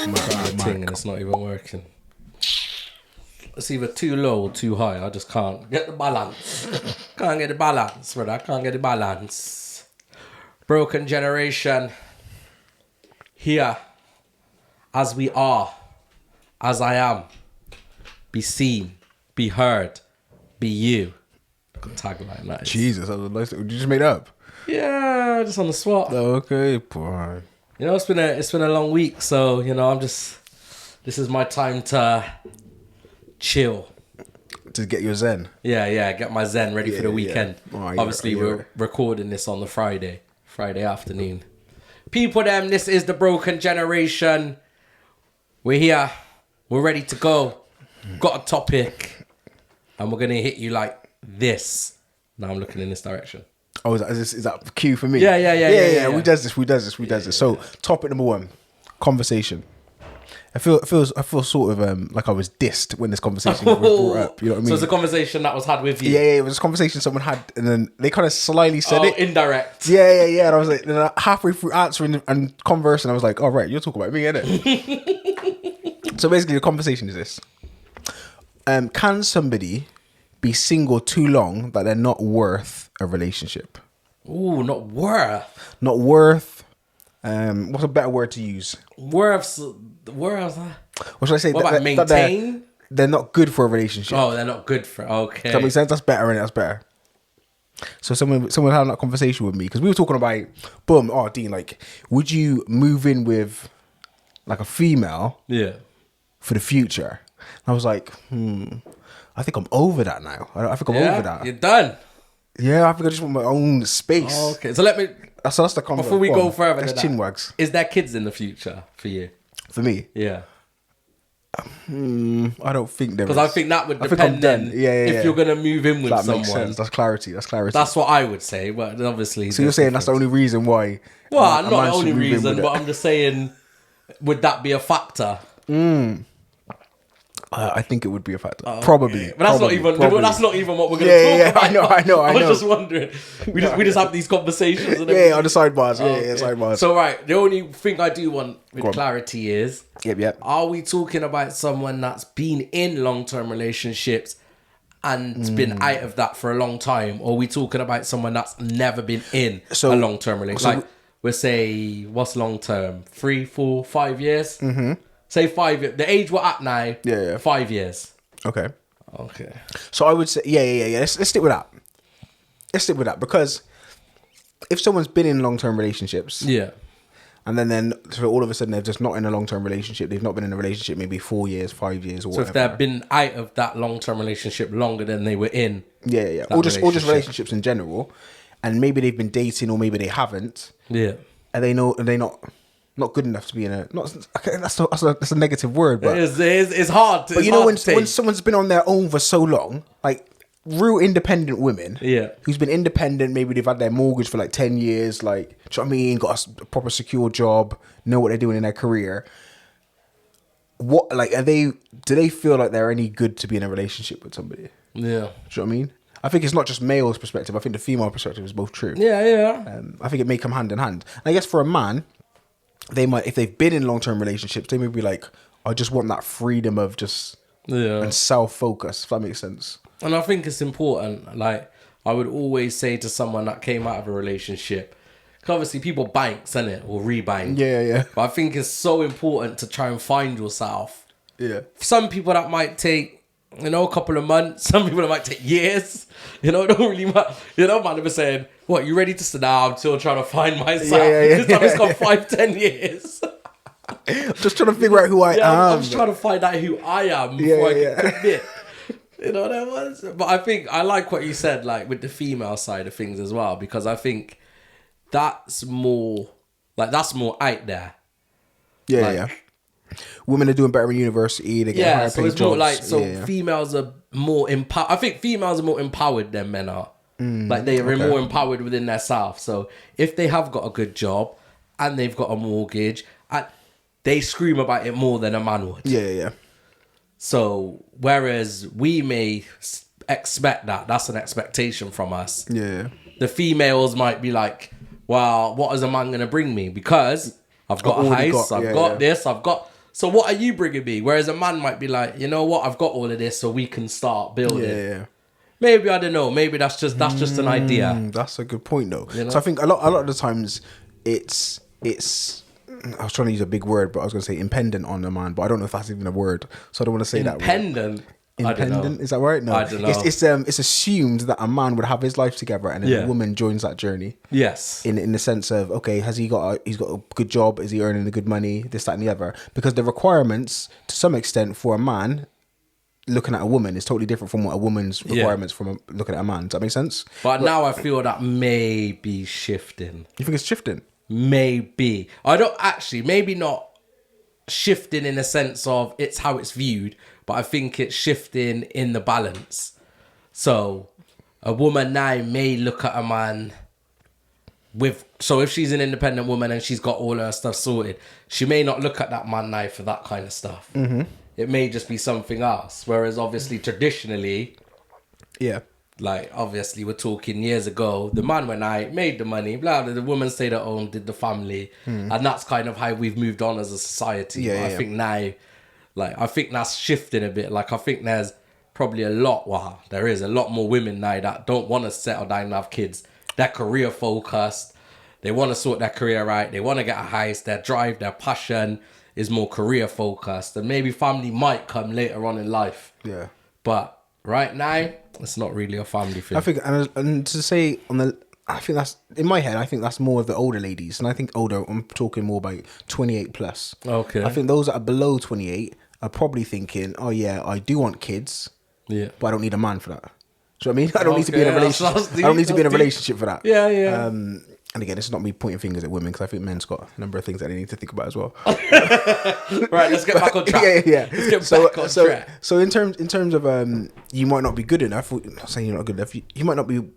thing and it's not even working. It's either too low or too high. I just can't get the balance. Can't get the balance, brother. I can't get the balance. Broken generation. Here. As we are. As I am. Be seen. Be heard. Be you. Tagline that is. Jesus, that was nice. You just made up? Yeah, just on the spot. Okay, boy. You know, it's been a long week, so you know, this is my time to chill. To get your zen. Yeah, get my zen ready for the weekend. Yeah. Obviously, we're recording this on the Friday afternoon. People, this is the Broken Generation. We're here. We're ready to go. Got a topic, and we're gonna hit you like this. Now I'm looking in this direction. Oh, is that cue for me? Yeah. We does this. So, topic number 1, conversation. I feel sort of like I was dissed when this conversation was brought up. You know what I mean? So it's a conversation that was had with you. Yeah. It was a conversation someone had, and then they kind of slyly said it. Indirect. Yeah. And I was like, then halfway through answering and conversing, I was like, "Oh right, you're talking about me, innit?" So basically, the conversation is this: can somebody be single too long that they're not worth a relationship? Ooh, not worth. Not worth. What's a better word to use? Worth. What should I say? What about maintain? They're not good for a relationship. Oh, they're not good for. Okay. Does that make sense? That's better, innit? That's better. So someone had that conversation with me because we were talking about, boom. Oh, Dean, like, would you move in with like a female? Yeah. For the future? And I was like, I think I'm over that now. I think I'm over that. You're done. Yeah, I think I just want my own space. Oh, okay, so let me. That's the convo. Before we go further, that's chin wags. Is there kids in the future for you? For me? Yeah. I don't think there is. Because I think that would depend then. If you're gonna move in with that someone. Makes sense. That's clarity. That's what I would say, but obviously. So you're saying that's the only reason why? Well, not the only reason, but I'm just saying, would that be a factor? I think it would be a factor. Probably. But that's not even what we're going to talk about. I know. I was just wondering. We just have these conversations. And on the sidebars. Sidebars. So, right, the only thing I do want with clarity is, Yep. are we talking about someone that's been in long-term relationships and been out of that for a long time? Or are we talking about someone that's never been in a long-term relationship? Like, we'll say, what's long-term? 3, 4, 5 years? Mm-hmm. Say 5 years. The age we're at now, 5 years. Okay. So I would say, Let's stick with that. Let's stick with that because if someone's been in long-term relationships, and then so all of a sudden they're just not in a long-term relationship. They've not been in a relationship maybe 4 years, 5 years, or whatever. So if they've been out of that long-term relationship longer than they were in, or just relationships in general, and maybe they've been dating or maybe they haven't. Yeah. Are they not good enough to be in a that's a negative word, but it's hard. But you know when someone's been on their own for so long, like real independent women, who's been independent, maybe they've had their mortgage for like 10 years, like, do you know what I mean? Got a proper secure job, know what they're doing in their career. What like do they feel like they're any good to be in a relationship with somebody? Yeah, do you know what I mean? I think it's not just male's perspective. I think the female perspective is both true. Yeah. I think it may come hand in hand. And I guess for a man, they might, if they've been in long-term relationships, they may be like, I just want that freedom of just and self-focus, if that makes sense. And I think it's important. Like, I would always say to someone that came out of a relationship, because obviously people banks, innit? Or rebank. Yeah. But I think it's so important to try and find yourself. Yeah. Some people that might take, a couple of months. Some people that might take years. It don't really matter. Man, they're saying, what, you ready to sit down? I'm still trying to find myself. This time it's got 5-10 years. I'm just trying to figure out who I am. I'm just trying to find out who I am before I can commit. You know what that was? But I think I like what you said, like with the female side of things as well, because I think that's more out there. Yeah. Women are doing better in university. They get higher paid jobs. Females are more empowered. I think females are more empowered than men are. Like they are more empowered within their self. So if they have got a good job and they've got a mortgage, they scream about it more than a man would. Yeah. So whereas we may expect that's an expectation from us. Yeah. The females might be like, well, what is a man going to bring me? Because I've got a house, I've got this, I've got So what are you bringing me? Whereas a man might be like, you know what, I've got all of this, so we can start building. Yeah. Maybe, I don't know. Maybe that's just an idea. That's a good point, though. You know? So I think a lot of the times it's. I was trying to use a big word, but I was going to say impendent on a man, but I don't know if that's even a word, so I don't want to say that word. Independent? Independent, is that right? No, I don't know. It's assumed that a man would have his life together, and then a woman joins that journey. Yes. In the sense of, okay, he's got a good job? Is he earning the good money? This, that, and the other. Because the requirements, to some extent, for a man looking at a woman is totally different from what a woman's requirements from looking at a man. Does that make sense? But now I feel that may be shifting. You think it's shifting? Maybe. I don't actually. Maybe not shifting in the sense of it's how it's viewed, but I think it's shifting in the balance. So a woman now may look at a man so if she's an independent woman and she's got all her stuff sorted, she may not look at that man now for that kind of stuff. Mm-hmm. It may just be something else. Whereas obviously traditionally, like obviously we're talking years ago, the man went out, made the money, blah, blah, the woman stayed at home, did the family. And that's kind of how we've moved on as a society. I think now, like, I think that's shifting a bit. Like, I think there's probably there is a lot more women now that don't want to settle down and have kids. They're career focused. They want to sort their career out. They want to get a house. Their drive, their passion is more career focused. And maybe family might come later on in life. Yeah. But right now, it's not really a family thing. I think, and to say I think that's, in my head, I think that's more of the older ladies. And I think older, I'm talking more about 28 plus. Okay. I think those that are below 28 are probably thinking, oh yeah, I do want kids, but I don't need a man for that. Do you know what I mean? I don't need to be in a relationship. I don't need to be in a relationship for that. Yeah, yeah. And again, it's not me pointing fingers at women, because I think men's got a number of things that they need to think about as well. Right, let's get back on track. Yeah. Let's get back on track. So in terms of you might not be good enough. I'm not saying you're not good enough. You might not be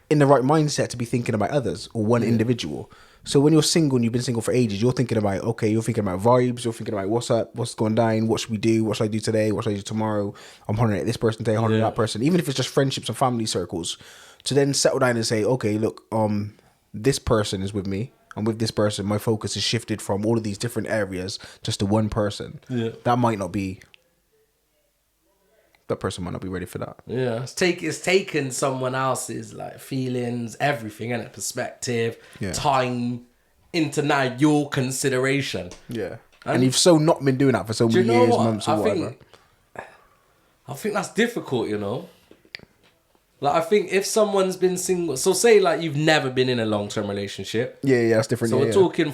in the right mindset to be thinking about others or one individual. So when you're single and you've been single for ages, you're thinking about, you're thinking about vibes, you're thinking about what's up, what's going down, what should we do, what should I do today, what should I do tomorrow, I'm honoring this person today, honoring that person, even if it's just friendships and family circles, to then settle down and say, okay, look, this person is with me, and with this person, my focus is shifted from all of these different areas just to one person. Yeah. That person might not be ready for that. Yeah, it's taken someone else's like feelings, everything, and perspective, time into now your consideration. Yeah, and you've so not been doing that for so many years, months, or whatever. I think that's difficult, you know. Like, I think if someone's been single, so say like you've never been in a long-term relationship. Yeah, that's different. So we're talking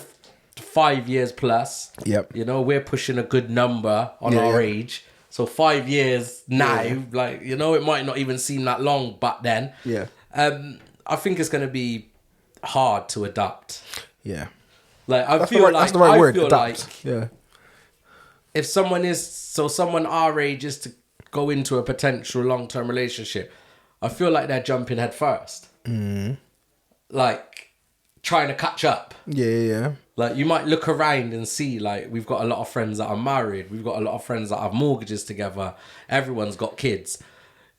5 years plus. Yep. You know, we're pushing a good number on our age. So 5 years now, like, you know, it might not even seem that long back then. Yeah. I think it's going to be hard to adapt. Yeah. Like, that's the right word, adapt. Like, if someone our age is to go into a potential long-term relationship, I feel like they're jumping head first. Like, trying to catch up. Yeah. Like, you might look around and see, like, we've got a lot of friends that are married. We've got a lot of friends that have mortgages together. Everyone's got kids.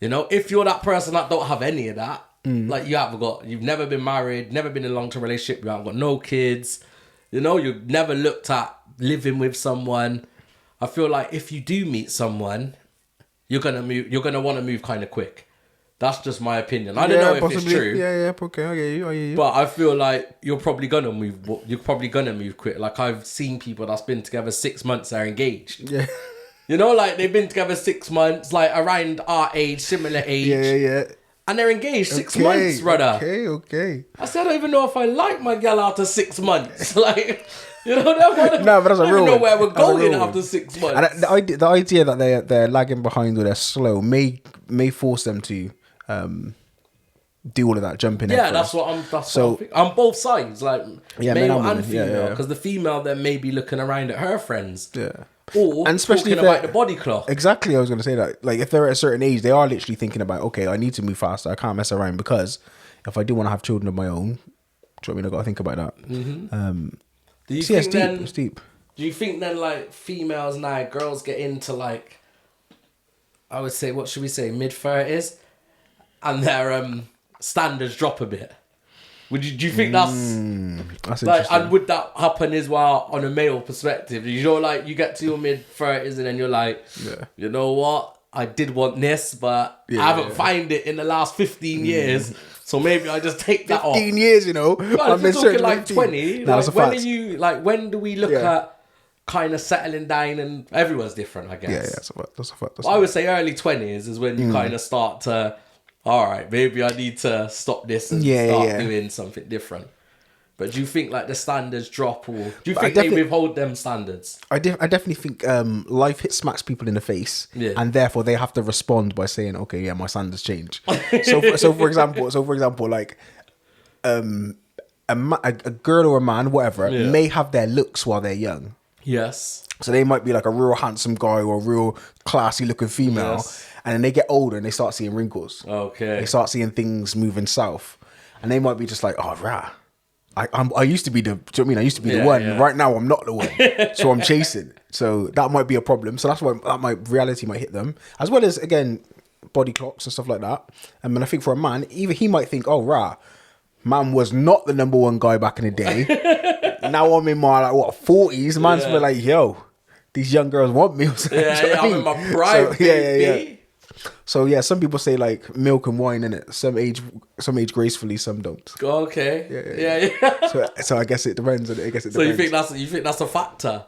You know, if you're that person that don't have any of that, like, you've never been married, never been in a long-term relationship, you haven't got no kids, you know, you've never looked at living with someone. I feel like if you do meet someone, you're going to want to move kind of quick. That's just my opinion. I don't know if it's true. Yeah, okay, I get you. But I feel like you're probably gonna move quick. Like, I've seen people that's been together 6 months, they're engaged. Yeah. You know, like, they've been together 6 months, like around our age, similar age. Yeah. And they're engaged 6 months, brother. Okay. I said, I don't even know if I like my girl after 6 months. Like, you know, but that's a real one. I don't know where we're going after 6 months. And the idea that they're lagging behind or they're slow may force them to do all of that, jump in. That's what I'm thinking. On both sides, like, male and female, because the female then may be looking around at her friends, or and especially talking about the body clock. Exactly, I was going to say that. Like, if they're at a certain age, they are literally thinking about, okay, I need to move faster. I can't mess around, because if I do want to have children of my own, do you know what I mean? I got to think about that. Do you think it's deep. Do you think then, like, females now, girls get into, like, I would say, what should we say, mid-30s? And their standards drop a bit. Do you think that's like, and would that happen as well on a male perspective? You know, like you get to your mid-30s and then you're like, you know what? I did want this, but I haven't found it in the last 15 years. So maybe I just take that off. 15 years, you know. Well, if you're talking like 20, like, when are you, like, when do we look at kind of settling down? And everyone's different, I guess. Yeah, that's a fact. I would say early 20s is when you kind of start to, all right, maybe I need to stop this and start doing something different. But do you think like the standards drop, or do you think they withhold them standards? I definitely think life smacks people in the face, and therefore they have to respond by saying, "Okay, yeah, my standards change." so for example, like a girl or a man, whatever, may have their looks while they're young. Yes. So they might be like a real handsome guy or a real classy looking female, and then they get older and they start seeing wrinkles. Okay. They start seeing things moving south, and they might be just like, "Oh, rah. I used to be the, do you know what I mean? I used to be the one. Yeah. Right now, I'm not the one. So I'm chasing. So that might be a problem. So that's why reality might hit them. As well as, again, body clocks and stuff like that. And I think for a man, either he might think, oh, rah, man was not the number one guy back in the day. Now I'm in my, 40s. Man's be like, yo, these young girls want me. I'm in my prime, baby. So yeah, some people say like milk and wine in it. Some age gracefully, some don't. Okay. Yeah. So I guess it depends. So you think that's a factor?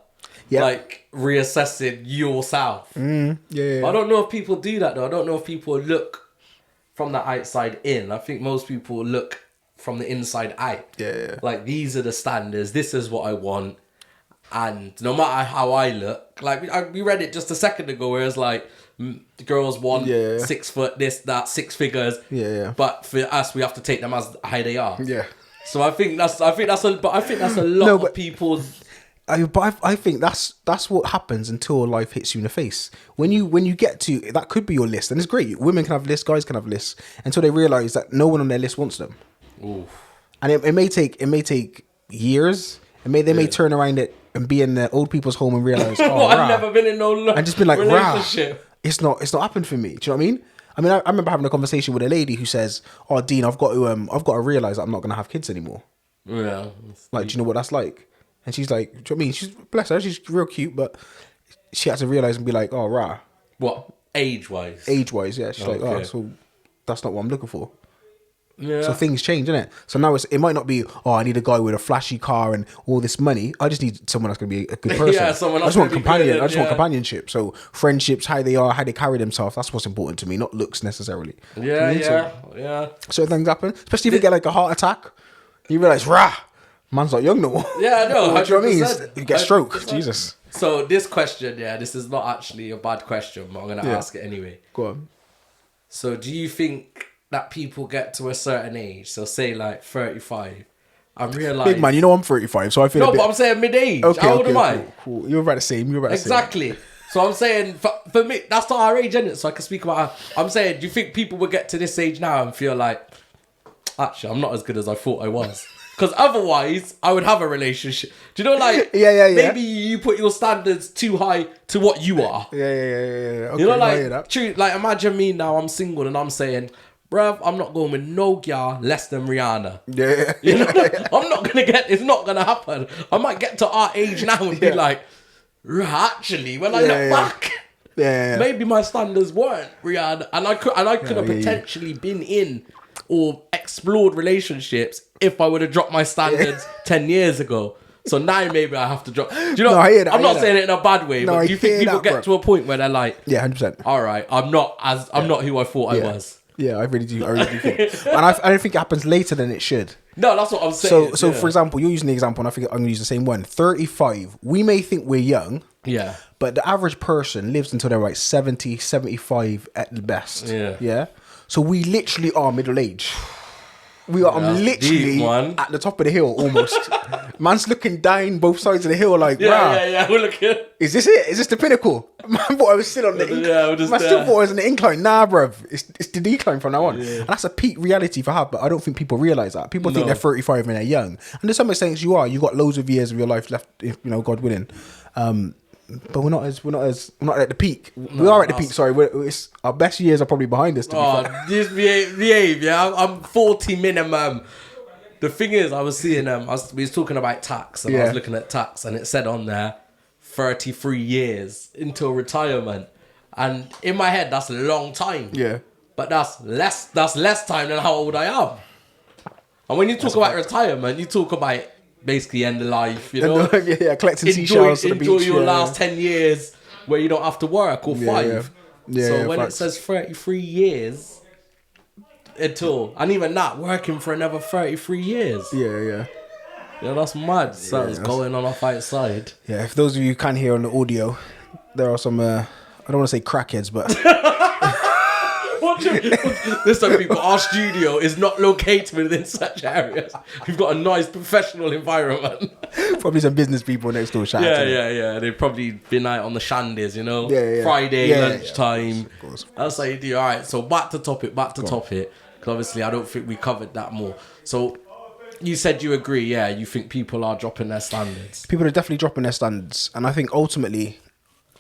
Yeah. Like reassessing yourself. Yeah. But I don't know if people do that though. I don't know if people look from the outside in. I think most people look from the inside out. Yeah. Like these are the standards. This is what I want. And no matter how I look, like we read it just a second ago, where it's like the girls want 6 foot, this, that, 6 figures. Yeah. But for us, we have to take them as how they are. Yeah. So I think that's a lot of people's. I think that's what happens until life hits you in the face. When you get to that, could be your list, and it's great. Women can have lists, guys can have lists, until they realize that no one on their list wants them. Oof. And it may take years. They may turn around it and be in the old people's home and realize, I've never been in no and just been like, relationship. It's not happened for me. Do you know what I mean? I remember having a conversation with a lady who says, "Oh, Dean, I've got to realize that I'm not going to have kids anymore." Yeah. Like, do you know what that's like? And she's like, "Do you know what I mean?" She's, bless her, she's real cute, but she had to realize and be like, "Oh, rah." What, age-wise? Age-wise, yeah. She's like, "Oh, so that's not what I'm looking for." Yeah. So things change, innit? So now it might not be, I need a guy with a flashy car and all this money. I just need someone that's going to be a good person. Someone I just want companionship. So friendships, how they carry themselves, that's what's important to me, not looks necessarily. Yeah. So things happen, especially if you get like a heart attack. You realise, man's not young no more. Yeah, I know. Do you know what I mean? You get stroke. Jesus. So this question, this is not actually a bad question, but I'm going to ask it anyway. Go on. So do you think that people get to a certain age, so say like 35, and realize, big man, you know I'm 35, so I feel but I'm saying mid-age. Okay, how old am I? Cool. You're about the same. Exactly. So I'm saying for me, that's not our age, isn't it? So I can speak about. I'm saying, do you think people would get to this age now and feel like, actually, I'm not as good as I thought I was? Because otherwise, I would have a relationship. Do you know, like, maybe you put your standards too high to what you are. Yeah. Okay, you know, like, true. Like, imagine me now. I'm single and I'm saying, bruv, I'm not going with no girl less than Rihanna. Yeah. You know? I'm not going to it's not going to happen. I might get to our age now and be like, actually, when I look back, maybe my standards weren't Rihanna. And I could have potentially been in or explored relationships if I would have dropped my standards 10 years ago. So now maybe I have to drop. Do you know? I'm not saying it in a bad way, but do you think people get to a point where they're like, 100%. All right, I'm not who I thought I was. Yeah, I really do think. And I don't think it happens later than it should. No, that's what I'm saying. So for example, you're using the example, and I think I'm going to use the same one. 35, we may think we're young. Yeah. But the average person lives until they're like 70, 75 at the best. Yeah. So we literally are middle age. I'm literally at the top of the hill almost. Man's looking down both sides of the hill like, yeah, we're looking. Is this it? Is this the pinnacle? Man thought I was still on the incline. Man still thought I was on the incline. Nah, bruv. It's the decline from now on. Yeah. And that's a peak reality for her, but I don't think people realise that. People think they're 35 and they're young. And to some extent you are. You got loads of years of your life left, if God willing. But we're not at the peak. We are at the peak. Sorry, our best years are probably behind us. Just behave. Yeah, I'm 40 minimum. The thing is, I was seeing we was talking about tax, and I was looking at tax, and it said on there 33 years until retirement, and in my head that's a long time. Yeah, but that's less time than how old I am. And when you talk about retirement, you talk about basically end of life. You know, collecting seashells. Enjoy your last 10 years where you don't have to work, or 5. So when it says 33 years. And even that, working for another 33 years. Yeah, that's mad. Something's going on off outside. Yeah, if those of you can hear on the audio, there are some, I don't want to say crackheads, but... Listen, people, our studio is not located within such areas. We've got a nice professional environment. Probably some business people next door. Yeah. They've probably been out on the shandies, you know? Friday, lunchtime. Of course. That's how you do. All right, so back to topic. Because obviously I don't think we covered that more. So you said you agree, you think people are dropping their standards. People are definitely dropping their standards. And I think ultimately...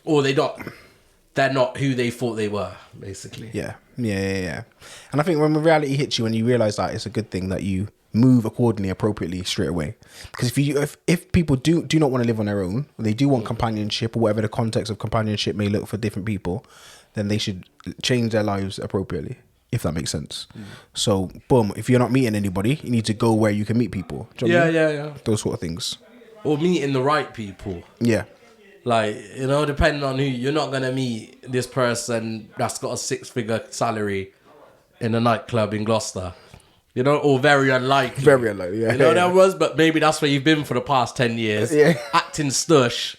Or they're not who they thought they were, basically. Yeah. And I think when reality hits you and you realise that, it's a good thing that you move accordingly, appropriately, straight away. Because if people do not want to live on their own, or they do want companionship, or whatever the context of companionship may look for different people, then they should change their lives appropriately, if that makes sense. So, boom, if you're not meeting anybody, you need to go where you can meet people. Do you know what I mean? Those sort of things. Or meeting the right people. Yeah. Like, you know, depending on who, you're not going to meet this person that's got a 6-figure salary in a nightclub in Gloucester. You know, or very unlikely. Very unlikely, yeah. You know that was, but maybe that's where you've been for the past 10 years. Yeah. Acting stush.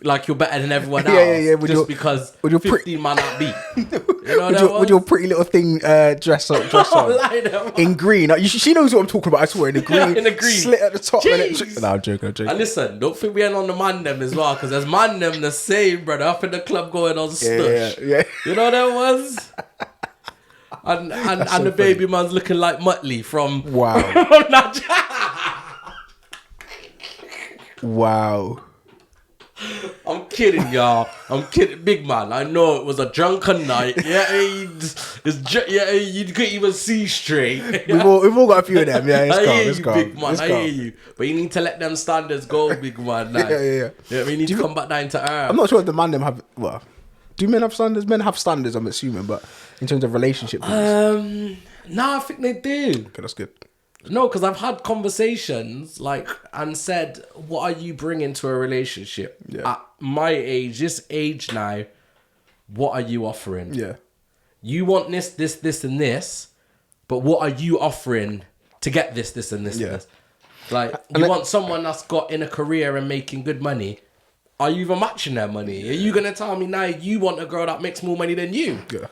Like you're better than everyone else. Because 15 man not beat. You know with your pretty little thing dress on. In green. She knows what I'm talking about, I swear. In the green. In the green. Slit at the top. No, I'm joking. And listen, don't think we ain't on the man them as well, because there's man them the same, brother, up in the club going on stush. Yeah. You know what that was? And so the baby man's looking like Muttley from... Wow. Wow. I'm kidding, y'all. I'm kidding, big man. I know it was a drunken night. You couldn't even see straight. We've all got a few of them. Yeah, it's calm, big man. I hear you, but you need to let them standards go, big man. Like, yeah. We need to come back down to earth. I'm not sure if the man them have. Well, do men have standards? Men have standards, I'm assuming, but in terms of relationship. No, I think they do. Okay, that's good. No, because I've had conversations and said, what are you bringing to a relationship? Yeah. At my age, this age now, what are you offering? Yeah. You want this, and this, but what are you offering to get this, and this, and this? Like, you want someone that's got in a career and making good money. Are you even matching their money? Are you going to tell me now you want a girl that makes more money than you? Yeah.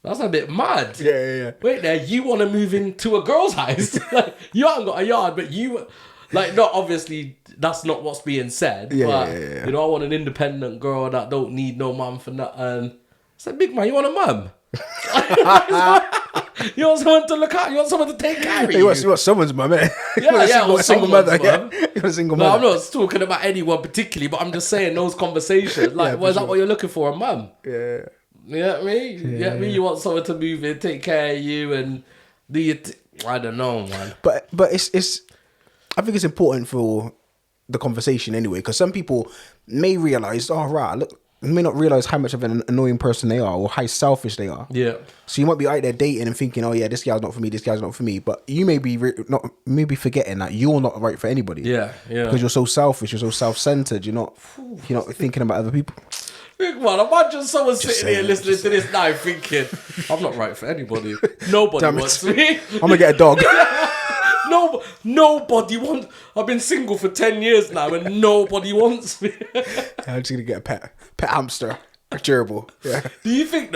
That's a bit mad. Yeah. Wait there, you want to move into a girl's house? Like, you haven't got a yard, but you... Like, not obviously, that's not what's being said. Yeah. You know, I want an independent girl that don't need no mum for nothing. It's like, big man, you want a mum? You want someone to look at? You want someone to take care of you? You want someone's mum, eh? Or single mother. You want a single mother. No, I'm not talking about anyone particularly, but I'm just saying those conversations. Like, is that what you're looking for, a mum? Yeah. You know what I mean? Yeah. You want someone to move in, take care of you, and do your... I don't know, man. But it's... I think it's important for the conversation anyway, because some people may realise, may not realise how much of an annoying person they are or how selfish they are. Yeah. So you might be out there dating and thinking, oh yeah, this guy's not for me, this guy's not for me. But you may be maybe forgetting that you're not right for anybody. Yeah. Because you're so selfish, you're so self-centered, you're not thinking about other people. Big man, imagine someone sitting here listening to this now thinking, I'm not right for anybody. Nobody wants me. I'm going to get a dog. Nobody wants... I've been single for 10 years now and nobody wants me. I'm just going to get a pet hamster. A gerbil. Yeah. Do you think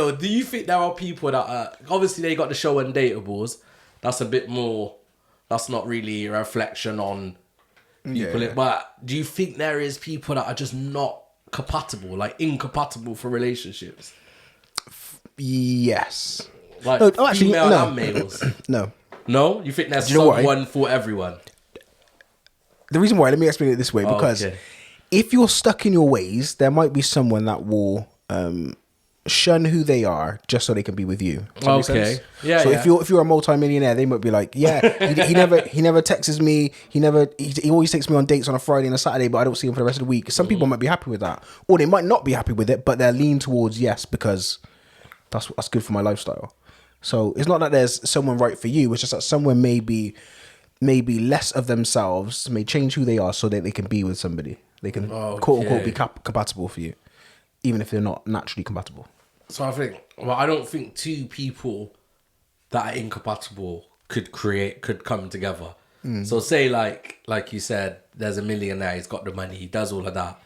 there are people that obviously they got the show Undateables. That's a bit more... That's not really a reflection on people. Yeah. But do you think there is people that are just not compatible, like incompatible for relationships? Yes. Like female and males? No? You think there's someone for everyone? The reason why, let me explain it this way, because if you're stuck in your ways, there might be someone that will shun who they are just so they can be with you. Does that make sense? Yeah. So if you're a multi-millionaire, they might be like, yeah, he never texts me. He always takes me on dates on a Friday and a Saturday, but I don't see him for the rest of the week. Some people might be happy with that, or they might not be happy with it, but they're lean towards yes because that's good for my lifestyle. So it's not that there's someone right for you. It's just that someone maybe less of themselves may change who they are so that they can be with somebody. They can quote unquote be compatible for you, even if they're not naturally compatible. So I don't think two people that are incompatible could come together. So say like you said, there's a millionaire, he's got the money, he does all of that,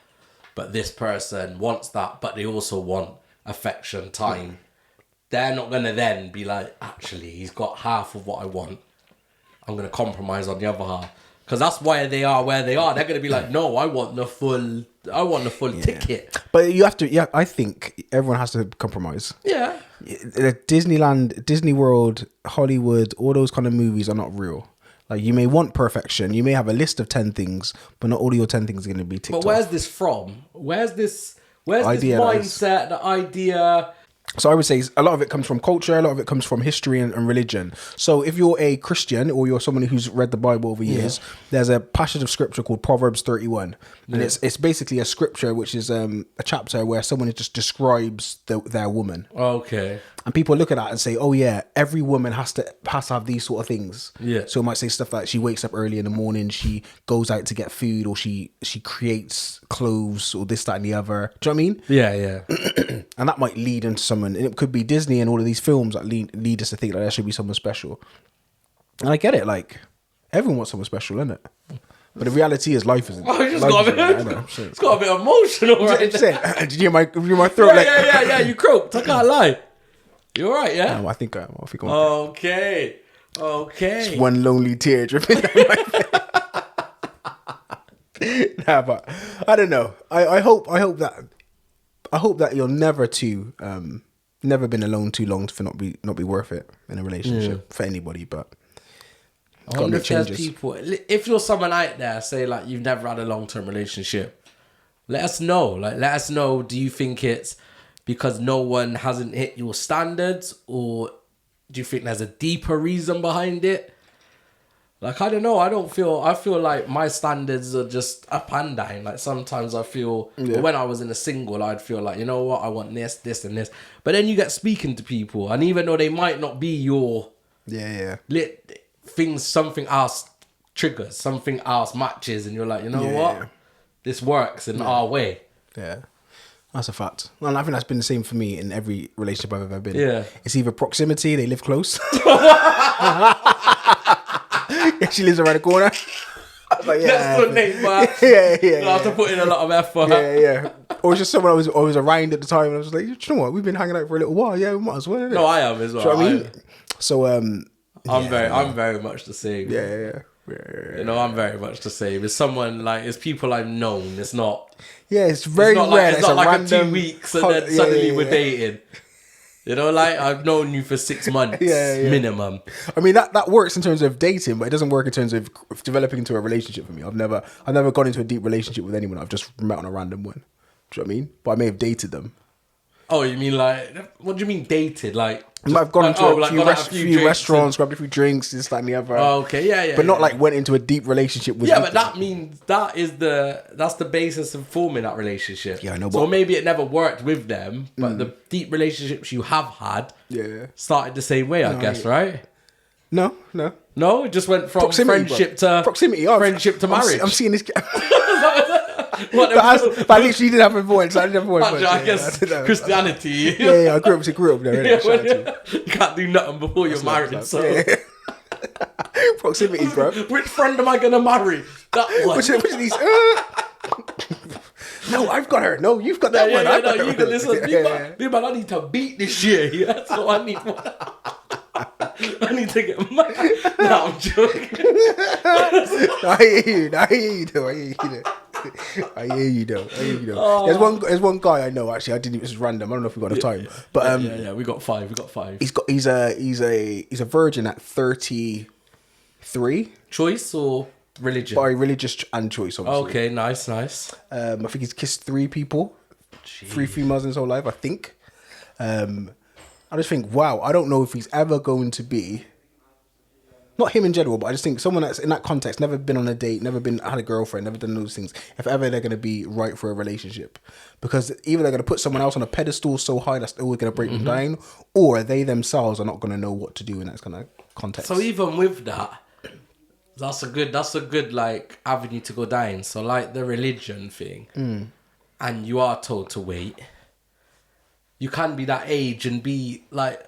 but this person wants that, but they also want affection, time. They're not gonna then be like, actually, he's got half of what I want. I'm gonna compromise on the other half. Because that's why they are where they are. They're going to be like, no, I want the full ticket. But you have to, I think everyone has to compromise. Yeah. Disneyland, Disney World, Hollywood, all those kind of movies are not real. Like, you may want perfection. You may have a list of 10 things, but not all of your 10 things are going to be ticked off. But where's this from? Where's this idea mindset, the idea? So I would say a lot of it comes from culture, a lot of it comes from history and religion. So if you're a Christian or you're someone who's read the Bible over years, there's a passage of scripture called Proverbs 31. And it's basically a scripture which is a chapter where someone just describes their woman. Okay. And people look at that and say, oh yeah, every woman has to have these sort of things. Yeah. So it might say stuff like she wakes up early in the morning, she goes out to get food, or she creates clothes, or this, that, and the other. Do you know what I mean? Yeah. And that might lead into someone, and it could be Disney and all of these films that lead us to think that there should be someone special. And I get it, like, everyone wants someone special, innit? But the reality is life isn't. It's got a bit emotional right now. Did you hear my throat? Yeah, you croaked. I can't lie. You alright, yeah? I think I'm okay. Just one lonely tear dripping down my face. Nah, but I don't know. I hope that you're never been alone too long for not be worth it in a relationship for anybody. But I wonder if there's people. If you're someone out there, say like you've never had a long-term relationship, let us know. Like, let us know. Do you think it's because no one hasn't hit your standards, or do you think there's a deeper reason behind it? Like, I don't know. I feel like my standards are just up and down. Like, sometimes I feel, when I was in a single, I'd feel like, you know what, I want this, and this. But then you get speaking to people, and even though they might not be your things, something else triggers, something else matches, and you're like, you know what? This works in our way. Yeah. That's a fact. Well, I think that's been the same for me in every relationship I've ever been. Yeah. It's either proximity, they live close. She lives around the corner. I was like, That's the name, but I have to put in a lot of effort. Yeah. Or it's just someone I was around at the time, and I was like, you know what? We've been hanging out for a little while. Yeah, we might as well. Innit? No, I am as well. Do you know what I mean? So, I'm very much the same. Yeah. You know, I'm very much the same. It's someone like, it's people I've known. It's not. Yeah, it's very rare. It's not like a 2 weeks and then suddenly we're dating. You know, like, I've known you for 6 months minimum. I mean, that works in terms of dating, but it doesn't work in terms of developing into a relationship for me. I've never gone into a deep relationship with anyone I've just met on a random one. Do you know what I mean? But I may have dated them. Oh, you mean like, what do you mean dated? Like, I've gone into a few restaurants, grabbed a few drinks, this, that, and the other. Oh, okay, yeah. But not like went into a deep relationship with. Yeah, but that means that's the basis of forming that relationship. Yeah, I know. So maybe it never worked with them, but the deep relationships you have had, started the same way, I guess, right? No. No, it just went from friendship to marriage. I'm seeing this. But at least you didn't have a voice. I didn't have a voice. I guess Christianity. I grew up there. You can't do nothing before you're married. So proximity, bro. Which friend am I gonna marry? That one. Which of these? No, I've got her. No, you've got that one. I've got her. Listen, man, I need to beat this year. Yeah, so I need one. I need to get married. No, I'm joking. I hear you though. Oh. There's one guy I know, actually. I didn't. This is random. I don't know if we got the time. But we got five. He's a virgin at 33. Choice or religion? By religious and choice, obviously. Okay, nice. I think he's kissed 3 people, 3 females in his whole life, I think. I just think, wow, I don't know if he's ever going to be, not him in general, but I just think someone that's in that context, never been on a date, never had a girlfriend, never done those things, if ever they're going to be right for a relationship. Because either they're going to put someone else on a pedestal so high that's always going to break them down, or they themselves are not going to know what to do in that kind of context. So even with that, that's a good like avenue to go down. So like the religion thing, and you are told to wait. You can be that age and be like,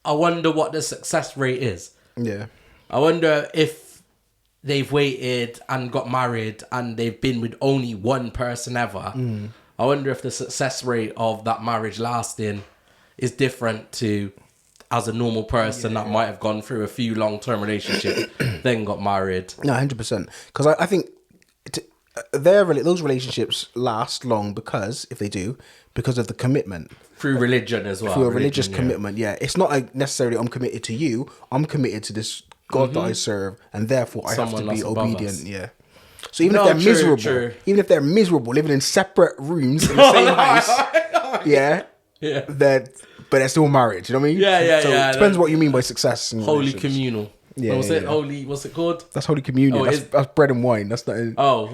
I wonder what the success rate is. Yeah. I wonder if they've waited and got married and they've been with only one person ever. I wonder if the success rate of that marriage lasting is different to as a normal person that might have gone through a few long-term relationships, then got married. No, 100%. Because I think those relationships last long because, if they do, because of the commitment. Through religion as well. Through a religious commitment, yeah. It's not necessarily I'm committed to you. I'm committed to this God that I serve, and therefore I have to be obedient. Yeah. So even if they're miserable, even if they're miserable, living in separate rooms in the same house, yeah, but they're still married. You know what I mean? Yeah. So it depends what you mean by success. Holy communal. Yeah, holy? What's it called? That's holy communion. That's bread and wine. That's not.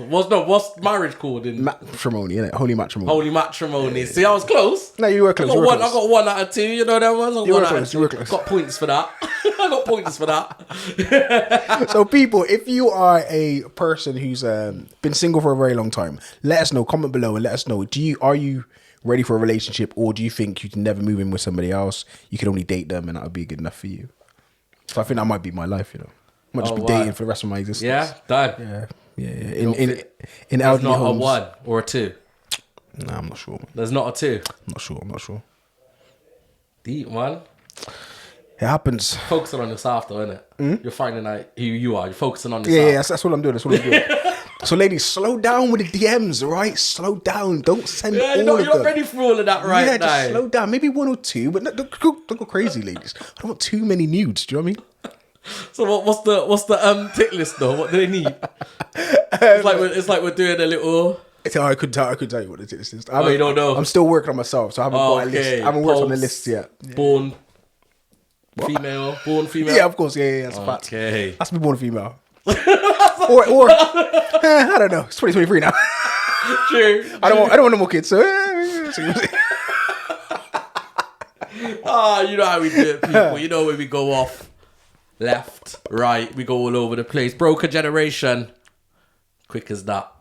What's marriage called in matrimony? Innit? Holy matrimony. Holy matrimony. Yeah. See, I was close. No, you were close. I got 1 out of 2. You know that one. You were close. You were close. Got points for that. I got points for that. So, people, if you are a person who's been single for a very long time, let us know. Comment below and let us know. Are you ready for a relationship, or do you think you can never move in with somebody else? You can only date them, and that would be good enough for you. So I think that might be my life, you know. I might just be dating for the rest of my existence. Yeah, done. Yeah. In elderly not homes. A 1 or a 2. Nah, I'm not sure. There's not a 2. I'm not sure. Deep, man. It happens. Focusing on yourself, though, innit? You're finding out who you are. You're focusing on yourself. Yeah, that's what I'm doing. So, ladies, slow down with the DMs, all right? Slow down. Don't send all of them. You're not ready for all of that right now. Just slow down. Maybe 1 or 2, but don't go crazy, ladies. I don't want too many nudes. Do you know what I mean? So what's the tick list though? What do they need? It's like we're doing a little. I couldn't tell you what the tick list is. You don't know. I'm still working on myself, so I haven't got a list. I haven't worked on the list yet. Born female. Yeah, of course. Yeah, that's a fact. Okay. Has to be born female. or I don't know. It's 2023 now. True. I don't want no more kids. So. You know how we do it, people. You know when we go off left, right, we go all over the place. Broker generation. Quick as that.